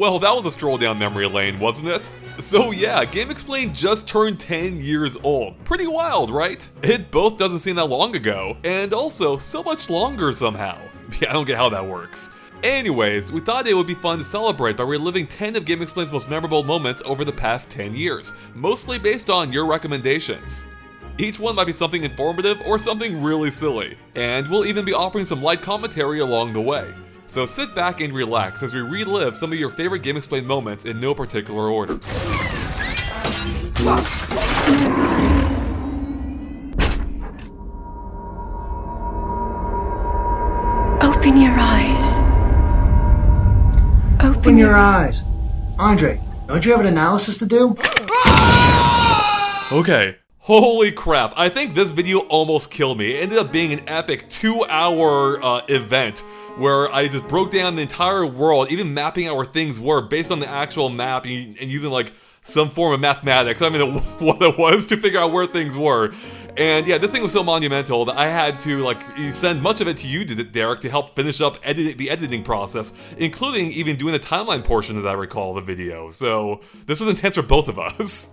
Well, that was a stroll down memory lane, wasn't it? So yeah, GameXplain just turned 10 years old. Pretty wild, right? It both doesn't seem that long ago, and also so much longer somehow. Yeah, I don't get how that works. Anyways, we thought it would be fun to celebrate by reliving 10 of GameXplain's most memorable moments over the past 10 years, mostly based on your recommendations. Each one might be something informative or something really silly, and we'll even be offering some light commentary along the way. So sit back and relax as we relive some of your favorite GameXplain moments in no particular order. Open your eyes. Open your eyes. Andre, don't you have an analysis to do? Okay. Holy crap, I think this video almost killed me. It ended up being an epic 2-hour event where I just broke down the entire world, even mapping out where things were based on the actual map and using like some form of mathematics. I mean, what it was to figure out where things were. And yeah, this thing was so monumental that I had to like send much of it to you, Derrick, to help finish up the editing process, including even doing the timeline portion as I recall the video. So this was intense for both of us.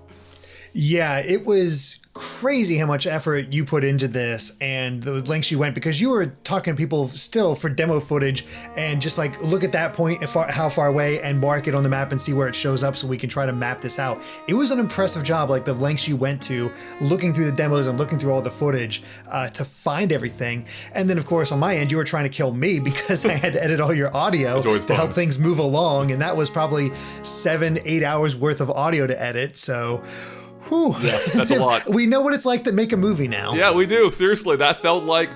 Yeah, it was crazy how much effort you put into this and the lengths you went, because you were talking to people still for demo footage and just like look at that point how far away and mark it on the map and see where it shows up so we can try to map this out. It was an impressive job, like the lengths you went to looking through the demos and looking through all the footage to find everything. And then of course on my end you were trying to kill me because I had to edit all your audio to help things move along, and that was probably 7-8 hours worth of audio to edit. So whew. Yeah, that's a lot. We know what it's like to make a movie now. Yeah, we do. Seriously, that felt like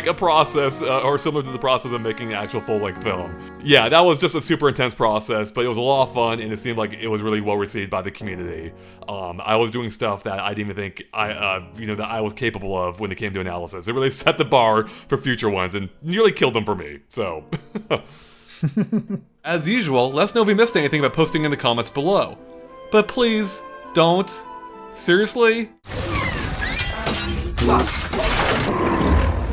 a process, or similar to the process of making an actual full-length film. Yeah, that was just a super intense process, but it was a lot of fun, and it seemed like it was really well received by the community. I was doing stuff that I didn't even think that I was capable of when it came to analysis. It really set the bar for future ones, and nearly killed them for me. So, as usual, let us know if we missed anything by posting in the comments below. But please don't. Seriously?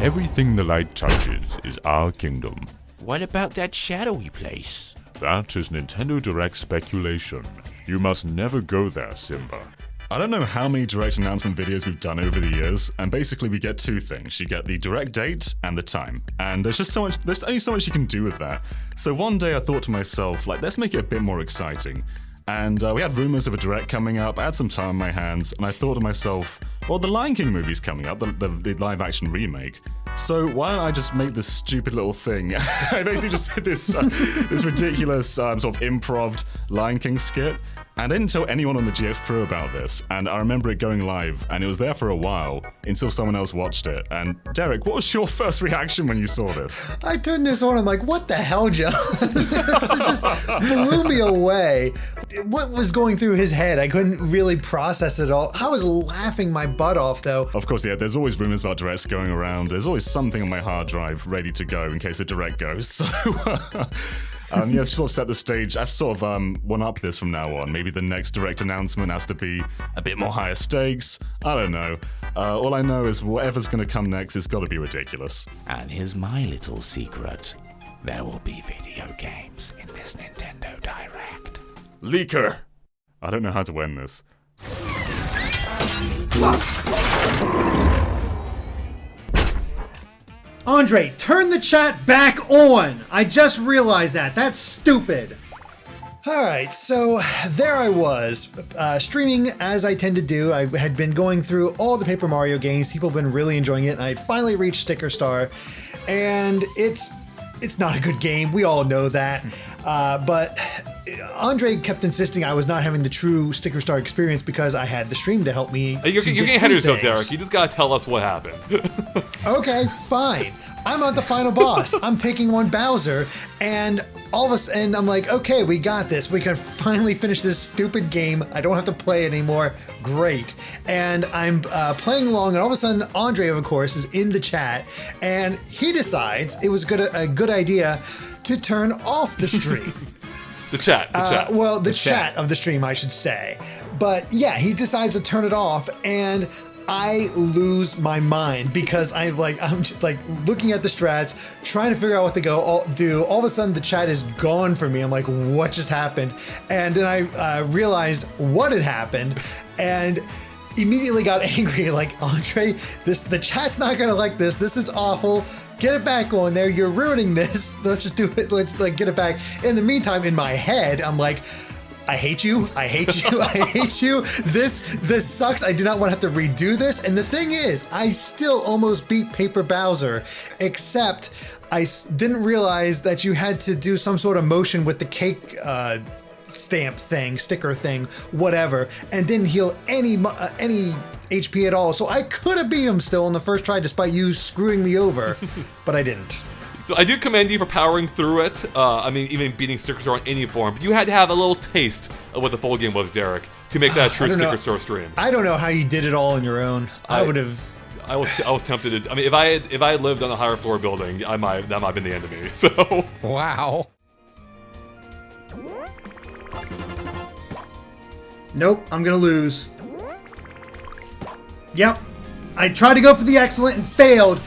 Everything the light touches is our kingdom. What about that shadowy place? That is Nintendo Direct speculation. You must never go there, Simba. I don't know how many Direct announcement videos we've done over the years, and basically we get two things. You get the Direct date and the time. And there's only so much you can do with that. So one day I thought to myself, like, let's make it a bit more exciting. And we had rumors of a Direct coming up, I had some time on my hands, and I thought to myself, well, the Lion King movie's coming up, the live-action remake, so why don't I just make this stupid little thing? I basically just did this ridiculous sort of improv Lion King skit, and I didn't tell anyone on the GX crew about this, and I remember it going live, and it was there for a while, until someone else watched it. And Derrick, what was your first reaction when you saw this? I turned this on, I'm like, what the hell, John? This just blew me away. What was going through his head? I couldn't really process it all. I was laughing my butt off, though. Of course, yeah, there's always rumors about Directs going around. There's always something on my hard drive ready to go in case a Direct goes, so... yeah, sort of set the stage. I've sort of one-up this from now on. Maybe the next Direct announcement has to be a bit more higher stakes. I don't know. All I know is whatever's going to come next has got to be ridiculous. And here's my little secret. There will be video games in this Nintendo Direct. Leaker! I don't know how to end this. Andre, turn the chat back on! I just realized that. That's stupid. Alright, so there I was, streaming as I tend to do. I had been going through all the Paper Mario games. People have been really enjoying it, and I had finally reached Sticker Star. And it's not a good game. We all know that. But Andre kept insisting I was not having the true Sticker Star experience because I had the stream to help me. You're getting ahead of yourself, Derrick. You just gotta tell us what happened. Okay, fine. I'm at the final boss. I'm taking on Bowser, and all of a sudden I'm like, okay, we got this. We can finally finish this stupid game. I don't have to play it anymore. Great. And I'm playing along, and all of a sudden Andre, of course, is in the chat, and he decides it was a good idea to turn off the stream. The chat. Well, the chat of the stream, I should say. But yeah, he decides to turn it off, and I lose my mind because I'm just like looking at the strats, trying to figure out what to do. All of a sudden, the chat is gone from me. I'm like, what just happened? And then I realized what had happened, and immediately got angry. Like, Andre, the chat's not gonna like this. This is awful. Get it back on there. You're ruining this. Let's just do it. Let's get it back. In the meantime, in my head, I'm like, I hate you. I hate you. I hate you. This sucks. I do not want to have to redo this. And the thing is, I still almost beat Paper Bowser, except I didn't realize that you had to do some sort of motion with the cake stamp thing, sticker thing, whatever, and didn't heal any HP at all. So I could have beat him still on the first try, despite you screwing me over, but I didn't. So I do commend you for powering through it. I mean, even beating Sticker Store in any form. But you had to have a little taste of what the full game was, Derrick, to make that a true Sticker Store stream. I don't know how you did it all on your own. I would have. I was tempted to. I mean, if I had lived on a higher floor building, that might have been the end of me. So. Wow. Nope, I'm gonna lose. Yep. I tried to go for the excellent and failed.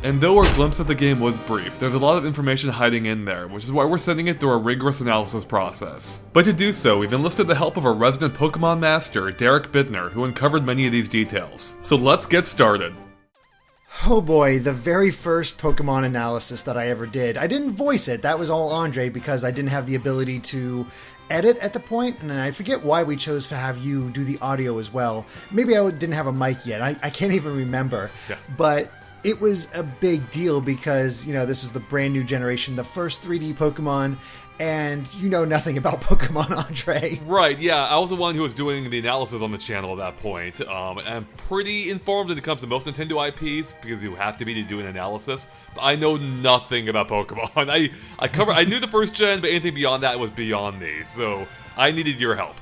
And though our glimpse of the game was brief, there's a lot of information hiding in there, which is why we're sending it through a rigorous analysis process. But to do so, we've enlisted the help of our resident Pokemon master, Derrick Bittner, who uncovered many of these details. So let's get started. Oh boy, the very first Pokemon analysis that I ever did. I didn't voice it, that was all Andre, because I didn't have the ability to edit at the point, and I forget why we chose to have you do the audio as well. Maybe I didn't have a mic yet, I can't even remember. Yeah. But it was a big deal because, you know, this is the brand new generation, the first 3D Pokemon, and you know nothing about Pokemon, Andre. Right, yeah, I was the one who was doing the analysis on the channel at that point. I'm pretty informed when it comes to most Nintendo IPs, because you have to be to do an analysis, but I know nothing about Pokemon. I knew the first gen, but anything beyond that was beyond me, so I needed your help.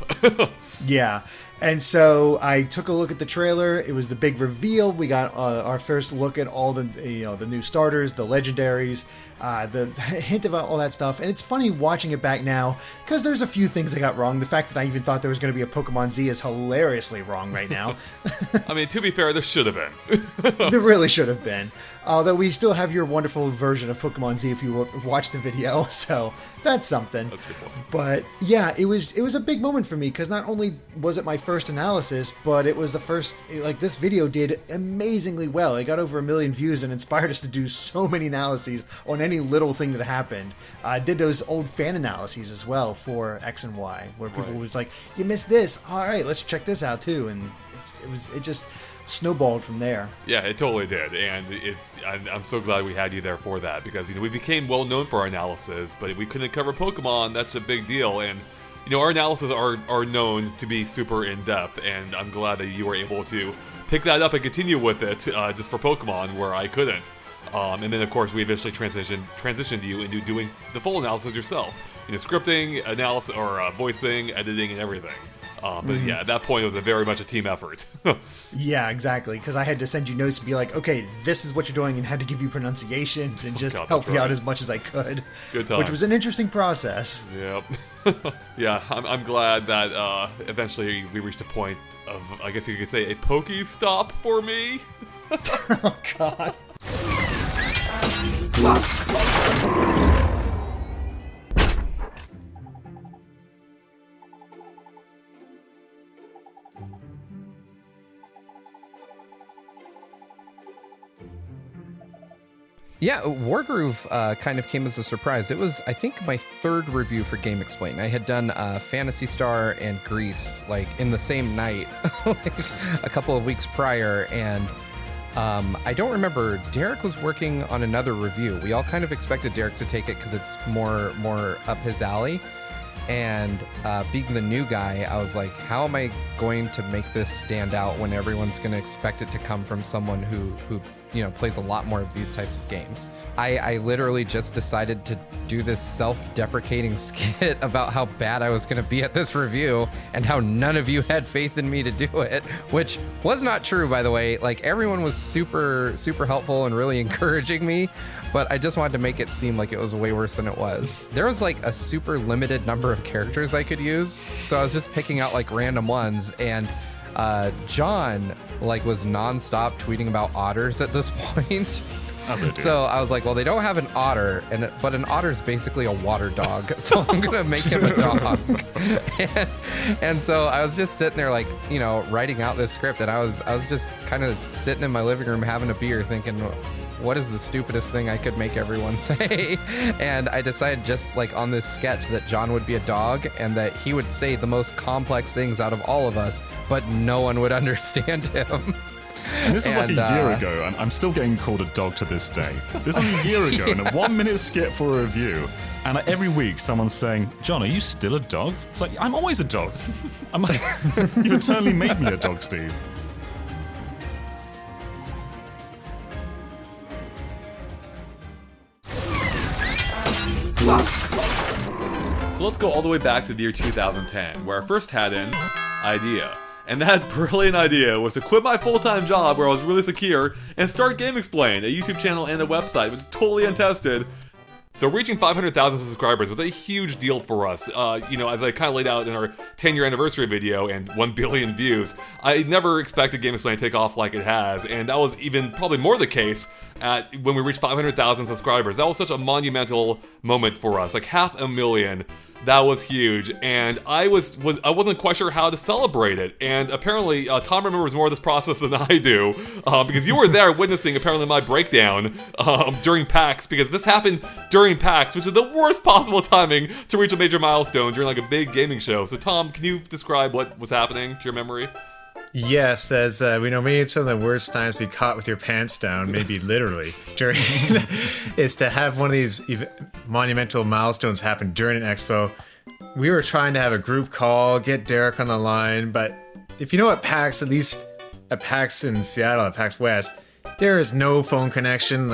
Yeah. And so I took a look at the trailer. It was the big reveal. We got our first look at all the new starters, the legendaries, the hint about all that stuff. And it's funny watching it back now because there's a few things I got wrong. The fact that I even thought there was going to be a Pokemon Z is hilariously wrong right now. I mean, to be fair, there should have been. There really should have been. Although we still have your wonderful version of Pokemon Z if you watch the video, so that's something. That's a good point. But yeah, it was a big moment for me because not only was it my first analysis, but it was the first, like, this video did amazingly well. It got over 1 million views and inspired us to do so many analyses on any little thing that happened. I did those old fan analyses as well for X and Y, where people was like, you missed this, all right, let's check this out too, and it just snowballed from there. Yeah, it totally did, and I'm so glad we had you there for that, because we became well known for our analysis, but if we couldn't cover Pokemon, that's a big deal, and our analyses are known to be super in-depth, and I'm glad that you were able to pick that up and continue with it just for Pokemon, where I couldn't. And then, of course, we eventually transitioned you into doing the full analysis yourself. Scripting, analysis, or voicing, editing, and everything. But yeah, at that point, it was very much a team effort. Yeah, exactly. Because I had to send you notes and be like, okay, this is what you're doing, and had to give you pronunciations and just help you out as much as I could. Good times. Which was an interesting process. Yep. Yeah, I'm glad that eventually we reached a point of, I guess you could say, a Pokestop for me. Oh, God. Yeah, Wargroove kind of came as a surprise. It was, I think, my third review for GameXplain. I had done Phantasy Star and Grease, like, in the same night, like, a couple of weeks prior, and I don't remember. Derrick was working on another review. We all kind of expected Derrick to take it because it's more up his alley. And being the new guy, I was like, how am I going to make this stand out when everyone's going to expect it to come from someone who plays a lot more of these types of games. I literally just decided to do this self-deprecating skit about how bad I was going to be at this review and how none of you had faith in me to do it, which was not true, by the way. Like, everyone was super, super helpful and really encouraging me, but I just wanted to make it seem like it was way worse than it was. There was like a super limited number of characters I could use, so I was just picking out like random ones, and John was nonstop tweeting about otters at this point. So I was like, well, they don't have an otter, but an otter is basically a water dog, so I'm gonna make him a dog. and so I was just sitting there writing out this script, and I was just kind of sitting in my living room having a beer thinking, what is the stupidest thing I could make everyone say? And I decided just on this sketch that John would be a dog and that he would say the most complex things out of all of us, but no one would understand him. And this was like a year ago, and I'm still getting called a dog to this day. This was a year ago, in a 1-minute skit for a review, and every week someone's saying, John, are you still a dog? It's like, I'm always a dog. I'm like, you eternally made me a dog, Steve. So let's go all the way back to the year 2010, where I first had an idea. And that brilliant idea was to quit my full-time job where I was really secure and start GameXplain, a YouTube channel and a website, which is totally untested. So reaching 500,000 subscribers was a huge deal for us. As I kind of laid out in our 10-year anniversary video and 1 billion views, I never expected GameXplain to take off like it has, and that was even probably more the case when we reached 500,000 subscribers. That was such a monumental moment for us, like 500,000. That was huge, and I wasn't quite sure how to celebrate it. And apparently, Tom remembers more of this process than I do, because you were there witnessing apparently my breakdown during PAX, because this happened during PAX, which is the worst possible timing to reach a major milestone during a big gaming show. So Tom, can you describe what was happening to your memory? Yes, as we know, maybe it's some of the worst times to be caught with your pants down, maybe literally, during is to have one of these monumental milestones happen during an expo. We were trying to have a group call, get Derrick on the line, but if you know at PAX, at least at PAX in Seattle, at PAX West, there is no phone connection,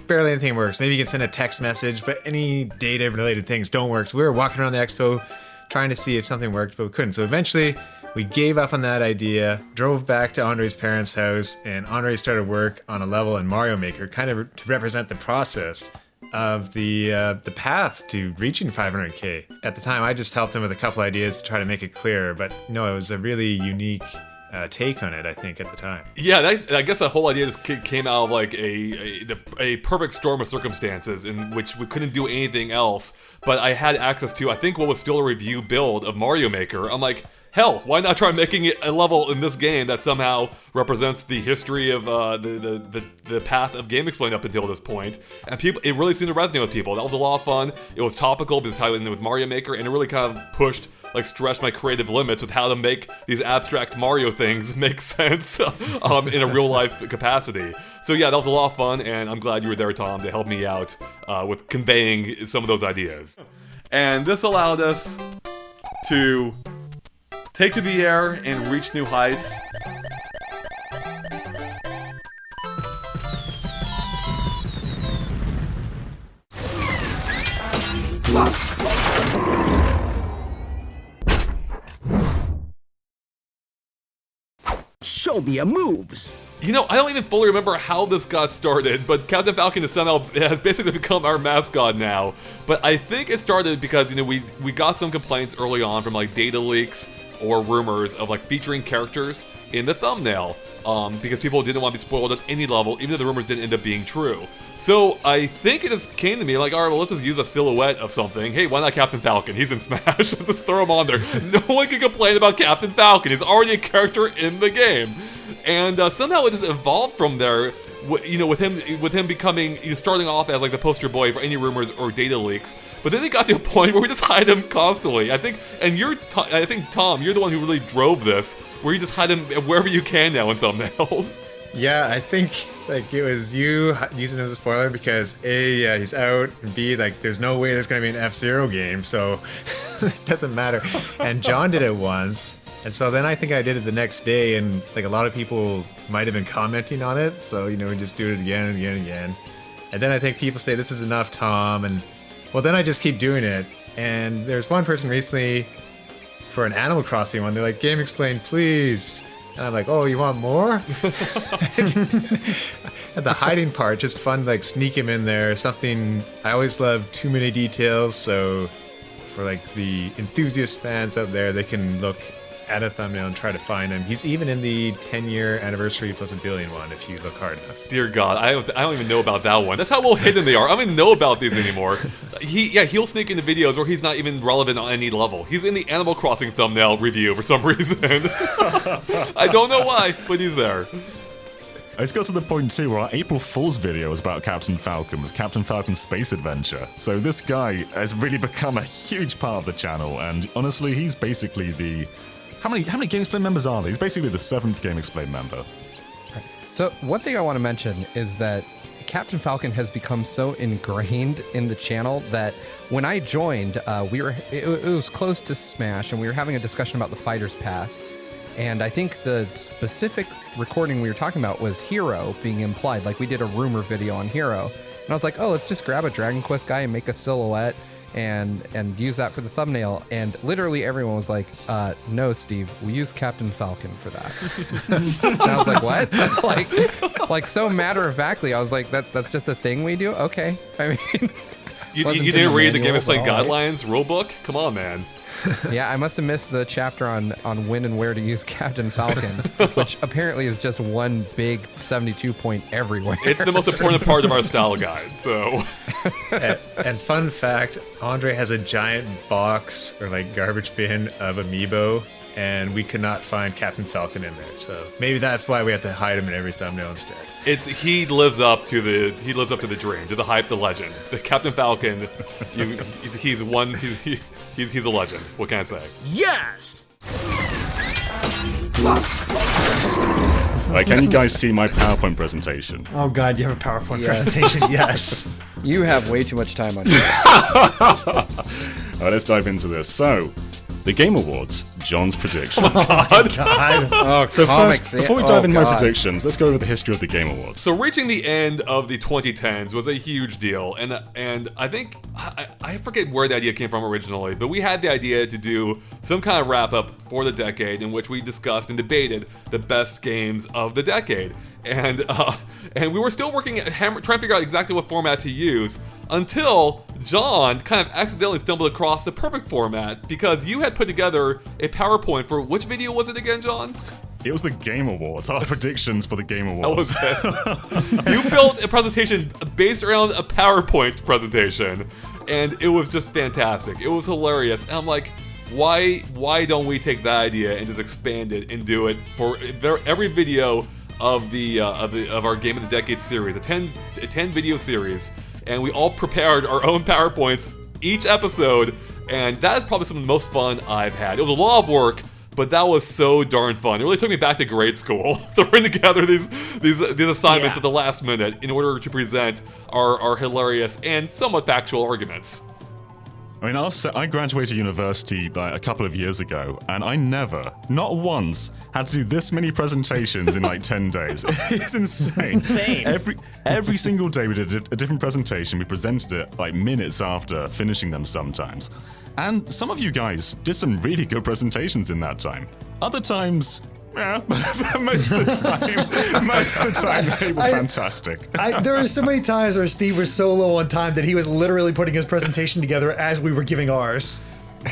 barely anything works. Maybe you can send a text message, but any data-related things don't work. So we were walking around the expo trying to see if something worked, but we couldn't. So eventually, we gave up on that idea, drove back to Andre's parents' house, and Andre started work on a level in Mario Maker, kind of to represent the process of the path to reaching 500K. At the time, I just helped him with a couple ideas to try to make it clearer, but no, it was a really unique take on it, I think, at the time. Yeah, I guess that whole idea just came out of a perfect storm of circumstances in which we couldn't do anything else, but I had access to, I think, what was still a review build of Mario Maker. I'm like, hell, why not try making it a level in this game that somehow represents the history of the path of GameXplain up until this point? And it really seemed to resonate with people. That was a lot of fun. It was topical because it tied in with Mario Maker, and it really kind of stretched my creative limits with how to make these abstract Mario things make sense in a real life capacity. So yeah, that was a lot of fun, and I'm glad you were there, Tom, to help me out with conveying some of those ideas. And this allowed us to take to the air and reach new heights. Show me your moves. I don't even fully remember how this got started, but Captain Falcon has basically become our mascot now. But I think it started because, we got some complaints early on from data leaks or rumors of featuring characters in the thumbnail, because people didn't want to be spoiled at any level, even though the rumors didn't end up being true. So I think it just came to me all right, well, let's just use a silhouette of something. Hey, why not Captain Falcon? He's in Smash. Let's just throw him on there. No one can complain about Captain Falcon. He's already a character in the game. And somehow it just evolved from there, with him becoming, starting off as the poster boy for any rumors or data leaks. But then it got to a point where we just hide him constantly. I think Tom, you're the one who really drove this, where you just hide him wherever you can now in thumbnails. Yeah, I think it was you using him as a spoiler because A, he's out, and B, there's no way there's gonna be an F-Zero game, so it doesn't matter. And John did it once. And so then I think I did it the next day, and like a lot of people might have been commenting on it. So, we just do it again and again and again. And then I think people say, this is enough, Tom. And well, then I just keep doing it. And there's one person recently for an Animal Crossing one. They're like, GameXplain, please. And I'm like, oh, you want more? And the hiding part, just fun, like sneak him in there. Something, I always love too many details. So for like the enthusiast fans out there, they can look at a thumbnail and try to find him. He's even in the 10-year anniversary plus $1 billion one if you look hard enough. Dear God, I don't even know about that one. That's how well hidden they are. I don't even know about these anymore. He'll sneak into videos where he's not even relevant on any level. He's in the Animal Crossing thumbnail review for some reason. I don't know why, but he's there. It's got to the point too where our April Fool's video was about Captain Falcon, with Captain Falcon's space adventure. So this guy has really become a huge part of the channel, and honestly, he's basically the... How many GameXplain members are there? He's basically the 7th GameXplain member. So one thing I want to mention is that Captain Falcon has become so ingrained in the channel that when I joined, it was close to Smash, and we were having a discussion about the Fighter's Pass. And I think the specific recording we were talking about was Hero being implied. Like, we did a rumor video on Hero. And I was like, oh, let's just grab a Dragon Quest guy and make a silhouette and use that for the thumbnail. And literally everyone was like, no, Steve, we use Captain Falcon for that. And I was like, what? like so matter-of-factly, I was like, that's just a thing we do? Okay. I mean... You didn't read the GameXplain guidelines rulebook? Come on, man. Yeah, I must have missed the chapter on when and where to use Captain Falcon, which apparently is just one big 72 point everywhere. It's the most important part of our style guide, so... and fun fact, Handre has a giant box or like garbage bin of Amiibo, and we could not find Captain Falcon in there. So maybe that's why we have to hide him in every thumbnail instead. He lives up to the dream, to the hype, the legend. The Captain Falcon, he's a legend. What can I say? Yes! Can you guys see my PowerPoint presentation? Oh God, you have a PowerPoint presentation, yes. You have way too much time on you. Alright, let's dive into this. So, the Game Awards, John's predictions. Oh God. Oh, So comics. first, before we dive into my predictions, let's go over the history of the Game Awards. So reaching the end of the 2010s was a huge deal, and I think I forget where the idea came from originally, but we had the idea to do some kind of wrap up for the decade in which we discussed and debated the best games of the decade, and we were still trying to figure out exactly what format to use until John kind of accidentally stumbled across the perfect format because you had put together a PowerPoint for which video was it again, John? It was the Game Awards, our predictions for the Game Awards. That was it. You built a presentation based around a PowerPoint presentation, and it was just fantastic. It was hilarious. And I'm like, why don't we take that idea and just expand it and do it for every video of our Game of the Decade series, a 10 video series, and we all prepared our own PowerPoints each episode, and that is probably some of the most fun I've had. It was a lot of work, but that was so darn fun. It really took me back to grade school, throwing together these assignments at the last minute in order to present our hilarious and somewhat factual arguments. I mean, I graduated university like a couple of years ago, and I never, not once, had to do this many presentations in like 10 days. It's insane. Every single day we did a different presentation. We presented it like minutes after finishing them sometimes. And some of you guys did some really good presentations in that time. Other times, yeah, most of the time they were fantastic. There were so many times where Steve was so low on time that he was literally putting his presentation together as we were giving ours.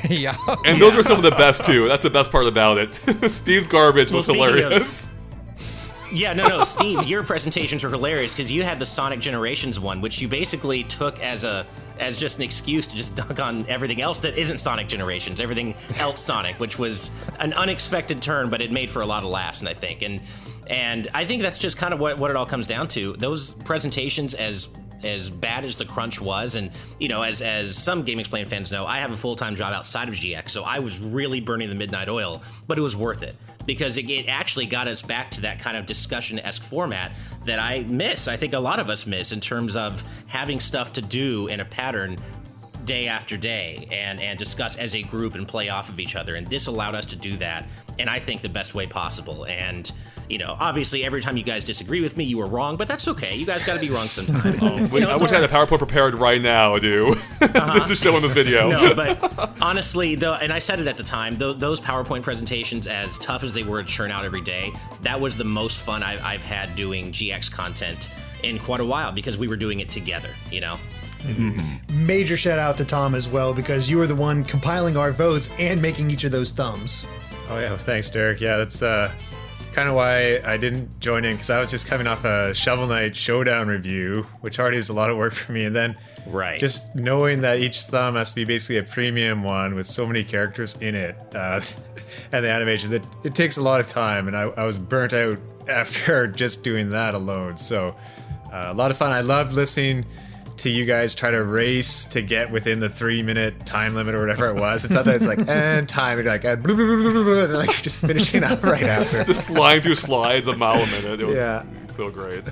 Yeah. And those were some of the best too. That's the best part about it. Steve's garbage was hilarious. Yeah, no, Steve, your presentations were hilarious because you had the Sonic Generations one, which you basically took as just an excuse to just dunk on everything else that isn't Sonic Generations, everything else Sonic, which was an unexpected turn, but it made for a lot of laughs, and I think. And I think that's just kind of what it all comes down to. Those presentations, as bad as the crunch was, and as some GameXplain fans know, I have a full-time job outside of GX, so I was really burning the midnight oil, but it was worth it. Because it actually got us back to that kind of discussion-esque format that I think a lot of us miss in terms of having stuff to do in a pattern day after day and discuss as a group and play off of each other. And this allowed us to do that, and I think the best way possible. And, obviously every time you guys disagree with me, you were wrong, but that's okay. You guys got to be wrong sometimes. I wish I had a PowerPoint prepared right now, dude. Just to show in this video. No, but honestly, though, and I said it at the time, those PowerPoint presentations, as tough as they were to churn out every day, that was the most fun I've had doing GX content in quite a while, because we were doing it together, Major shout out to Tom as well, because you were the one compiling our votes and making each of those thumbs. Oh yeah, thanks, Derrick. Yeah, that's kind of why I didn't join in, because I was just coming off a Shovel Knight Showdown review, which already is a lot of work for me, and then just knowing that each thumb has to be basically a premium one with so many characters in it, and the animations, it takes a lot of time, and I was burnt out after just doing that alone. So a lot of fun. I loved listening to you guys try to race to get within the 3-minute time limit or whatever it was. It's not that it's like, and time, and like, blah, blah, blah, blah, blah, like just finishing up right after. Just flying through slides a mile a minute. It was so great.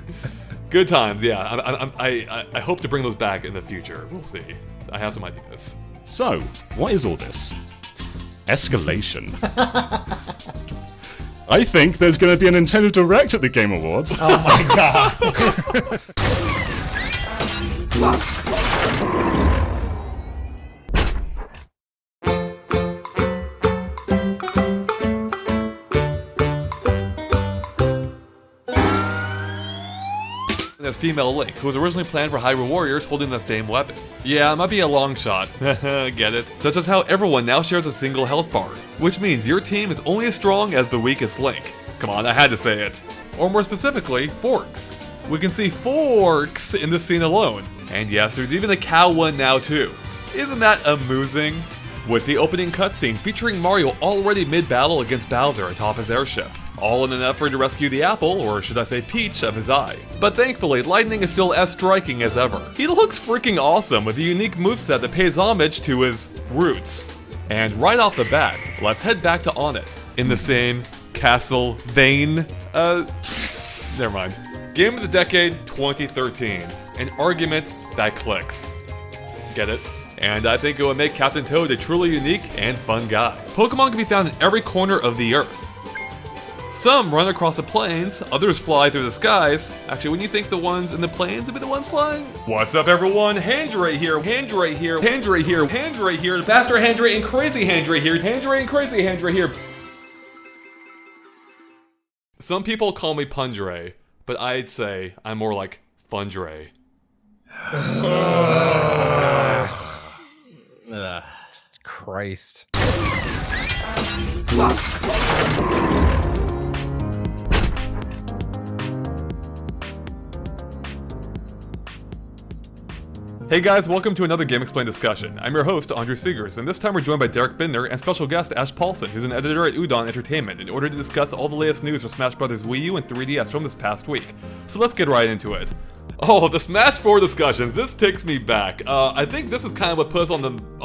Good times, yeah. I hope to bring those back in the future. We'll see. I have some ideas. So, what is all this? Escalation. I think there's going to be a Nintendo Direct at the Game Awards. Oh my god. As female Link, who was originally planned for Hyrule Warriors holding the same weapon. Yeah, it might be a long shot. Get it? Such as how everyone now shares a single health bar, which means your team is only as strong as the weakest Link. Come on, I had to say it. Or more specifically, forks. We can see forks in this scene alone. And yes, there's even a cow one now too. Isn't that amusing? With the opening cutscene featuring Mario already mid-battle against Bowser atop his airship, all in an effort to rescue the apple, or should I say Peach, of his eye. But thankfully, Lightning is still as striking as ever. He looks freaking awesome with a unique moveset that pays homage to his roots. And right off the bat, let's head back to On It, in the same castle vein. Never mind. Game of the Decade 2013. An argument that clicks. Get it? And I think it would make Captain Toad a truly unique and fun guy. Pokemon can be found in every corner of the Earth. Some run across the plains, others fly through the skies. Actually, when you think the ones in the plains would be the ones flying? What's up, everyone? Handre here, Handre here, Handre here, Handre here, Master Handre and Crazy Handre here, Handre and Crazy Handre here. Some people call me Pundre, but I'd say I'm more like Fundre. Christ. Hey guys, welcome to another GameXplain discussion. I'm your host, Andre Seegers, and this time we're joined by Derrick Binder and special guest Ash Paulson, who's an editor at Udon Entertainment, in order to discuss all the latest news for Smash Bros. Wii U and 3DS from this past week. So let's get right into it. Oh, the Smash 4 discussions, this takes me back. I think this is kind of what put us on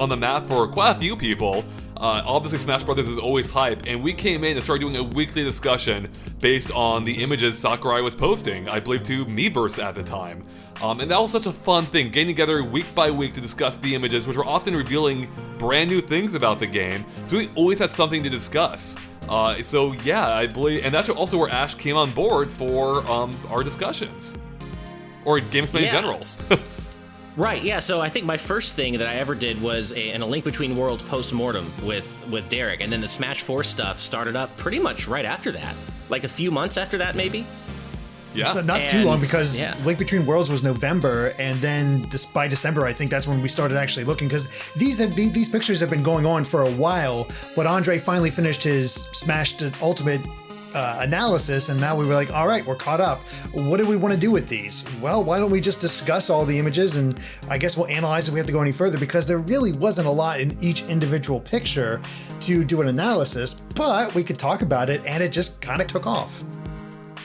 the map for quite a few people. Obviously Smash Bros. Is always hype, and we came in and started doing a weekly discussion based on the images Sakurai was posting, I believe to Miiverse at the time. And that was such a fun thing, getting together week by week to discuss the images, which were often revealing brand new things about the game, so we always had something to discuss. So yeah, I believe, and that's also where Ash came on board for our discussions. Or GameXplain in general. Right, yeah, so I think my first thing that I ever did was a Link Between Worlds post-mortem with Derrick, and then the Smash 4 stuff started up pretty much right after that. Like a few months after that, maybe? Yeah. It's not too long, because Link Between Worlds was November, and then by December, I think that's when we started actually looking, because these pictures have been going on for a while, but Andre finally finished his Smash Ultimate analysis, and now we were like, all right, we're caught up. What do we want to do with these? Well, why don't we just discuss all the images, and I guess we'll analyze if we have to go any further, because there really wasn't a lot in each individual picture to do an analysis, but we could talk about it, and it just kind of took off.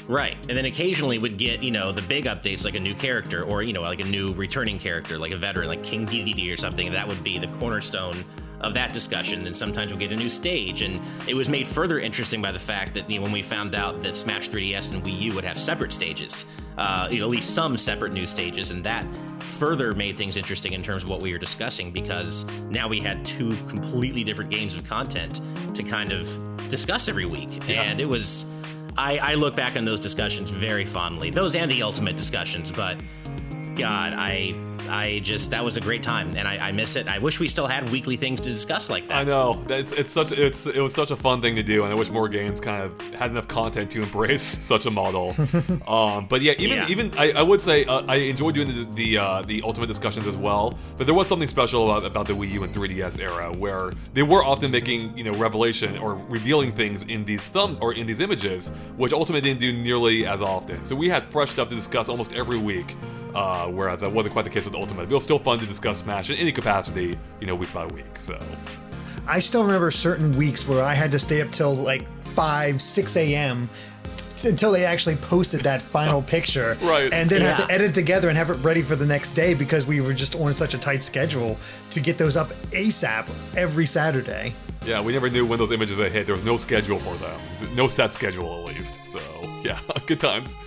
Right, and then occasionally would get, the big updates like a new character, or, like a new returning character, like a veteran, like King Dedede or something. That would be the cornerstone of that discussion. Then sometimes we'll get a new stage, and it was made further interesting by the fact that when we found out that Smash 3DS and Wii U would have separate stages, at least some separate new stages, and that further made things interesting in terms of what we were discussing, because now we had two completely different games of content to kind of discuss every week. And it was, I look back on those discussions very fondly, those and the Ultimate discussions, but God, that was a great time, and I miss it. I wish we still had weekly things to discuss like that. I know. It was such a fun thing to do, and I wish more games kind of had enough content to embrace such a model. But yeah, even I would say I enjoyed doing the Ultimate discussions as well. But there was something special about the Wii U and 3DS era, where they were often making revelation or revealing things in these in these images, which Ultimate didn't do nearly as often. So we had fresh stuff to discuss almost every week. Whereas that wasn't quite the case with Ultimate. It was still fun to discuss Smash in any capacity, week by week. So I still remember certain weeks where I had to stay up till like 5, 6 a.m. Until they actually posted that final picture, right? And then have to edit together and have it ready for the next day because we were just on such a tight schedule to get those up ASAP every Saturday. Yeah, we never knew when those images would hit. There was no schedule for them, no set schedule at least. So yeah, good times.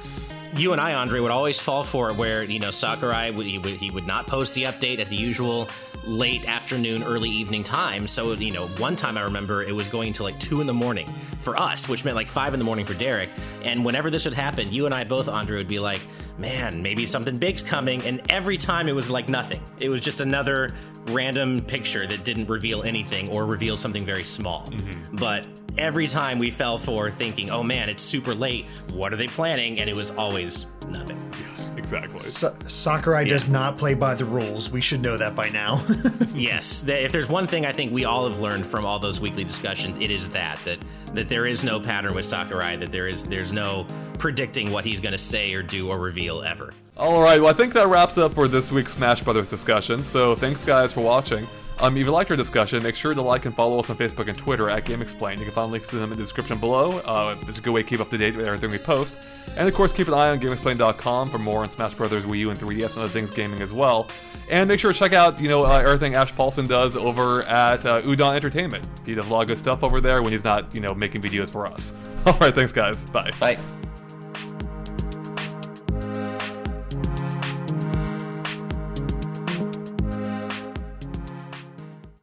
You and I, Andre, would always fall for it where, Sakurai, he would not post the update at the usual late afternoon, early evening time. So, one time I remember it was going to like 2 in the morning for us, which meant like 5 in the morning for Derrick. And whenever this would happen, you and I both, Andre, would be like, man, maybe something big's coming. And every time it was like nothing. It was just another random picture that didn't reveal anything or reveal something very small. Mm-hmm. But every time we fell for thinking, oh man, it's super late, what are they planning? And it was always nothing. Exactly. Sakurai does not play by the rules. We should know that by now. Yes. If there's one thing I think we all have learned from all those weekly discussions, it is that there is no pattern with Sakurai, that there's no predicting what he's going to say or do or reveal ever. All right, well, I think that wraps up for this week's Smash Brothers discussion. So thanks, guys, for watching. If you liked our discussion, make sure to like and follow us on Facebook and Twitter at GameXplain. You can find links to them in the description below. It's a good way to keep up to date with everything we post. And of course, keep an eye on GameXplain.com for more on Smash Brothers, Wii U, and 3DS and other things gaming as well. And make sure to check out, everything Ash Paulson does over at Udon Entertainment. He does a lot of good stuff over there when he's not, making videos for us. All right, thanks, guys. Bye. Bye.